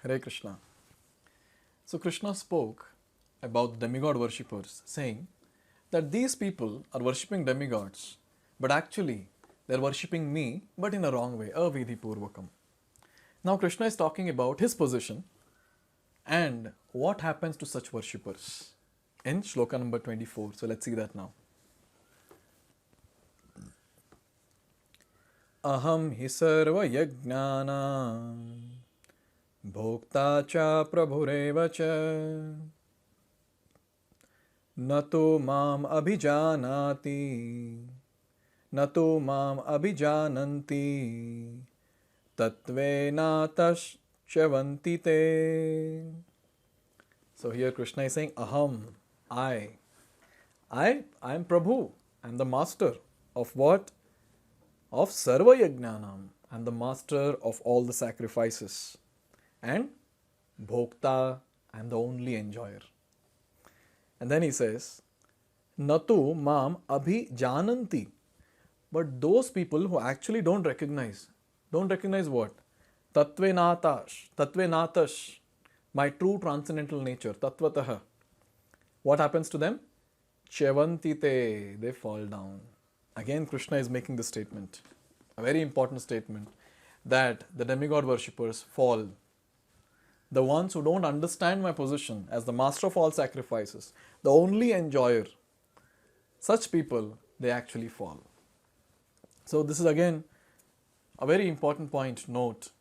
Hare Krishna. So Krishna spoke about the demigod worshippers, saying that these people are worshipping demigods, but actually they are worshipping me, but in a wrong way, avidhi purvakam. Now Krishna is talking about his position and what happens to such worshippers in Shloka number 24. So let's see that now. Ahaṁ hi sarva-yajñānāṁ bhokta cha prabhureva cha nato mam abhijanati nato mam abhijananti tatvena tashyavanti te. So here Krishna is saying, Aham, I am Prabhu, I am the master of what? Of sarva-yajñānāṁ. I am the master of all the sacrifices. And bhokta, I am the only enjoyer. And then he says, Natu mam abhijananti. But those people who actually don't recognize what? Tatvenatash, my true transcendental nature, tattvataha. What happens to them? Chevantite, they fall down. Again, Krishna is making this statement, a very important statement, that the demigod worshippers fall. The ones who don't understand my position as the master of all sacrifices, the only enjoyer, such people, they actually fall. So this is again a very important point to note,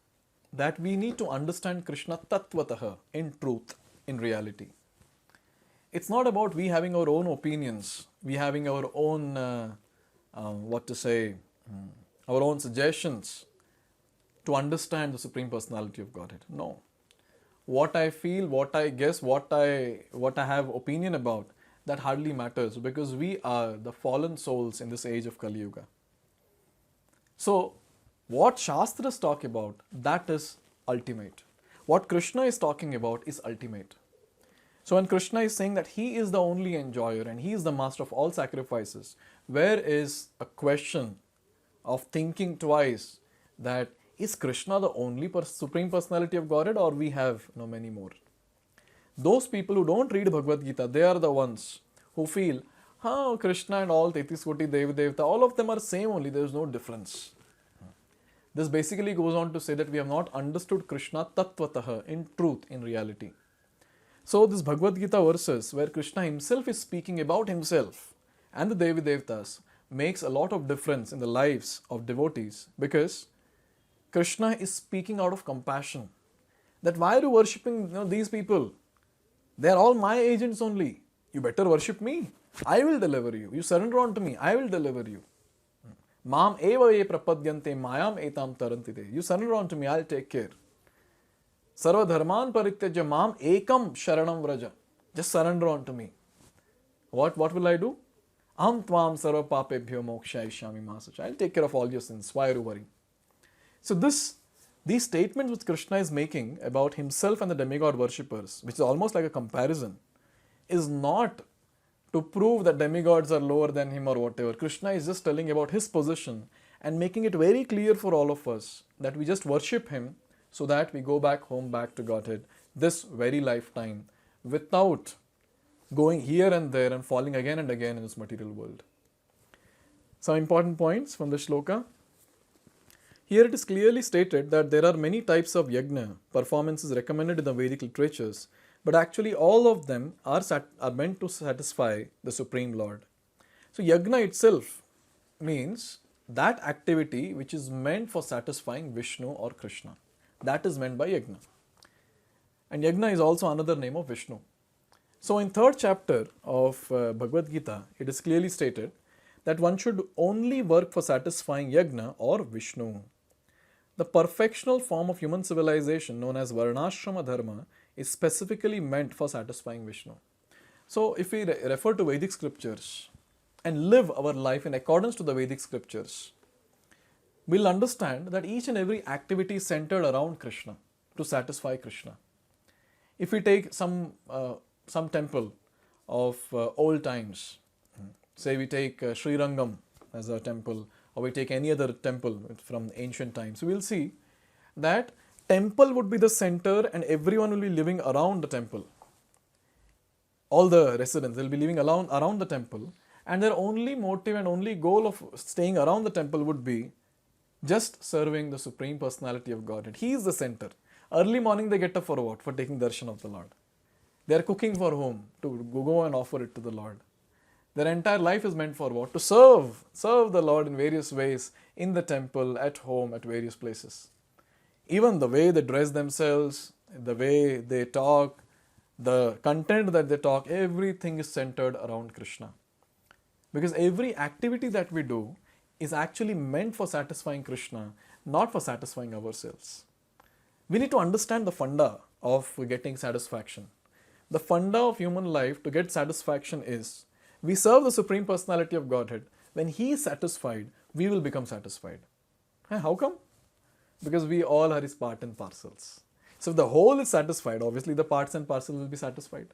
that we need to understand Krishna tattvataha, in truth, in reality. It's not about we having our own opinions, we having our own, our own suggestions to understand the Supreme Personality of Godhead. No. What I feel, what I guess, what I have opinion about, that hardly matters, because we are the fallen souls in this age of Kali Yuga. So, what Shastras talk about, that is ultimate. What Krishna is talking about is ultimate. So when Krishna is saying that he is the only enjoyer and he is the master of all sacrifices, where is a question of thinking twice that is Krishna the only Supreme Personality of Godhead, or we have many more? Those people who don't read Bhagavad-gita, they are the ones who feel, Krishna and all 33 Koti Devi Devta, all of them are same only, there is no difference. This basically goes on to say that we have not understood Krishna tattvataha, in truth, in reality. So this Bhagavad-gita verses where Krishna himself is speaking about himself and the Devi Devtas makes a lot of difference in the lives of devotees, because Krishna is speaking out of compassion. That why are you worshipping these people? They are all my agents only. You better worship me. I will deliver you. You surrender unto me. I will deliver you. Mam eva ye prapadyante mayam etam tarantite. You surrender unto me. I'll take care. Sarva dharman parityajya mam ekam sharanam vraja. Just surrender unto me. What will I do? Aham tvam sarva papebhyo mokshayishyami masacha. I'll take care of all your sins. Why are you worrying? So these statements which Krishna is making about himself and the demigod worshippers, which is almost like a comparison, is not to prove that demigods are lower than him or whatever. Krishna is just telling about his position and making it very clear for all of us that we just worship him so that we go back home, back to Godhead, this very lifetime, without going here and there and falling again and again in this material world. Some important points from the shloka. Here it is clearly stated that there are many types of yajna, performances recommended in the Vedic literatures, but actually all of them are meant to satisfy the Supreme Lord. So yajna itself means that activity which is meant for satisfying Vishnu or Krishna. That is meant by yajna. And yajna is also another name of Vishnu. So in 3rd chapter of Bhagavad-gita, it is clearly stated that one should only work for satisfying yajna or Vishnu. The perfectional form of human civilization known as Varnashrama Dharma is specifically meant for satisfying Vishnu. So if we refer to Vedic scriptures and live our life in accordance to the Vedic scriptures, we'll understand that each and every activity is centered around Krishna, to satisfy Krishna. If we take some temple of old times, say we take Sri Rangam as a temple, or we take any other temple from ancient times, we will see that temple would be the center and everyone will be living around the temple. All the residents, they'll be living around the temple, and their only motive and only goal of staying around the temple would be just serving the Supreme Personality of Godhead. He is the center. Early morning they get up for what? For taking darshan of the Lord. They are cooking for whom? To go and offer it to the Lord. Their entire life is meant for what? To serve the Lord in various ways, in the temple, at home, at various places. Even the way they dress themselves, the way they talk, the content that they talk, everything is centered around Krishna. Because every activity that we do is actually meant for satisfying Krishna, not for satisfying ourselves. We need to understand the funda of getting satisfaction. The funda of human life to get satisfaction is, we serve the Supreme Personality of Godhead. When He is satisfied, we will become satisfied. How come? Because we all are His part and parcels. So if the whole is satisfied, obviously the parts and parcels will be satisfied.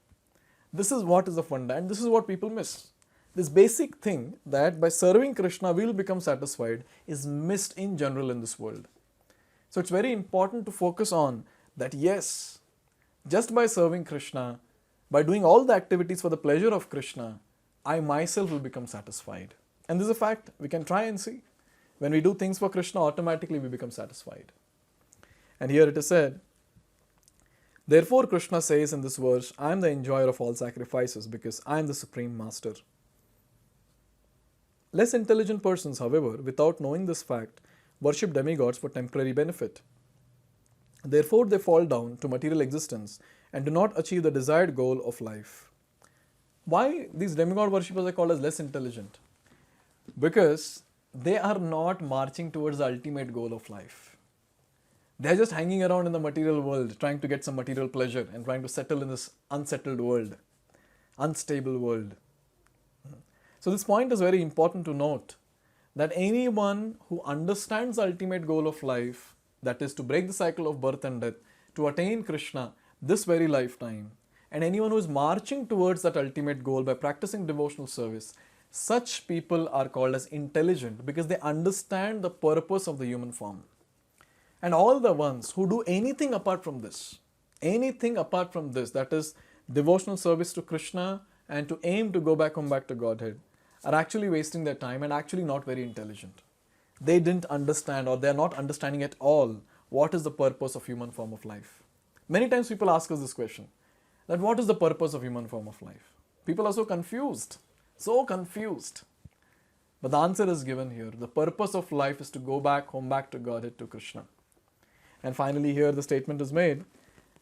This is what is the funda, and this is what people miss. This basic thing that by serving Krishna we will become satisfied is missed in general in this world. So it's very important to focus on that, yes, just by serving Krishna, by doing all the activities for the pleasure of Krishna, I myself will become satisfied. And this is a fact. We can try and see. When we do things for Krishna, automatically we become satisfied. And here it is said, therefore Krishna says in this verse, I am the enjoyer of all sacrifices because I am the Supreme Master. Less intelligent persons, however, without knowing this fact, worship demigods for temporary benefit. Therefore they fall down to material existence and do not achieve the desired goal of life. Why these demigod worshippers are called as less intelligent? Because they are not marching towards the ultimate goal of life. They are just hanging around in the material world, trying to get some material pleasure and trying to settle in this unsettled world, unstable world. So this point is very important to note, that anyone who understands the ultimate goal of life, that is to break the cycle of birth and death, to attain Krishna this very lifetime, and anyone who is marching towards that ultimate goal by practicing devotional service, such people are called as intelligent because they understand the purpose of the human form. And all the ones who do anything apart from this, that is devotional service to Krishna and to aim to go back home back to Godhead, are actually wasting their time and actually not very intelligent. They didn't understand, or they are not understanding at all, what is the purpose of human form of life. Many times people ask us this question, that what is the purpose of human form of life? People are so confused. But the answer is given here. The purpose of life is to go back home back to Godhead, to Krishna. And finally here the statement is made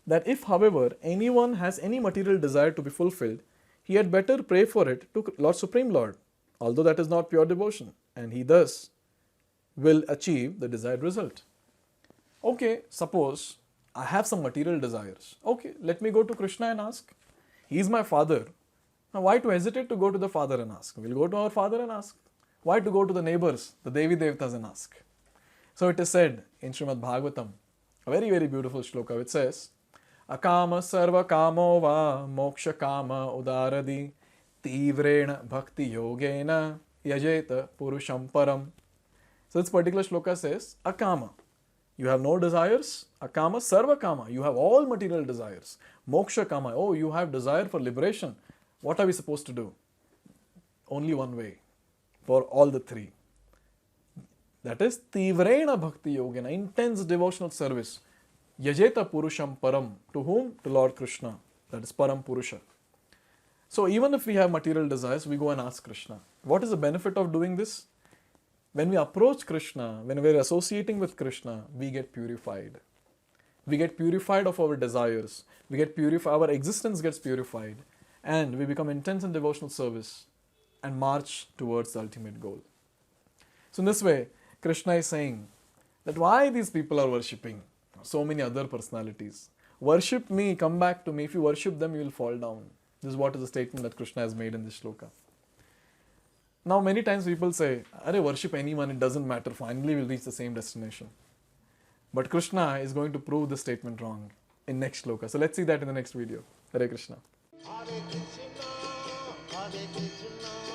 that if, however, anyone has any material desire to be fulfilled, he had better pray for it to Lord Supreme Lord, although that is not pure devotion, and he thus will achieve the desired result. Okay, suppose I have some material desires. Okay, let me go to Krishna and ask. He is my father. Now why to hesitate to go to the father and ask? We'll go to our father and ask. Why to go to the neighbors, the Devi Devtas, and ask? So it is said in Srimad Bhagavatam, a very, very beautiful shloka, which says, Akama sarva kamo va moksha kama udaradi tivrena bhakti yogena yajeta purusham param. So this particular shloka says, Akama, you have no desires. Akama sarva kama, you have all material desires. Moksha kama, oh, you have desire for liberation. What are we supposed to do? Only one way for all the three. That is tivrena bhakti yogena, intense devotional service. Yajeta purusham param. To whom? To Lord Krishna. That is param purusha. So even if we have material desires, we go and ask Krishna. What is the benefit of doing this? When we approach Krishna, when we are associating with Krishna, we get purified. We get purified of our desires. We get purified, our existence gets purified, and we become intense in devotional service and march towards the ultimate goal. So in this way, Krishna is saying that why these people are worshipping so many other personalities. Worship me, come back to me. If you worship them, you will fall down. This is what is the statement that Krishna has made in this shloka. Now many times people say, Arey, worship anyone, it doesn't matter, finally we'll reach the same destination. But Krishna is going to prove this statement wrong in next shloka. So let's see that in the next video. Hare Krishna. Hare Krishna, Hare Krishna.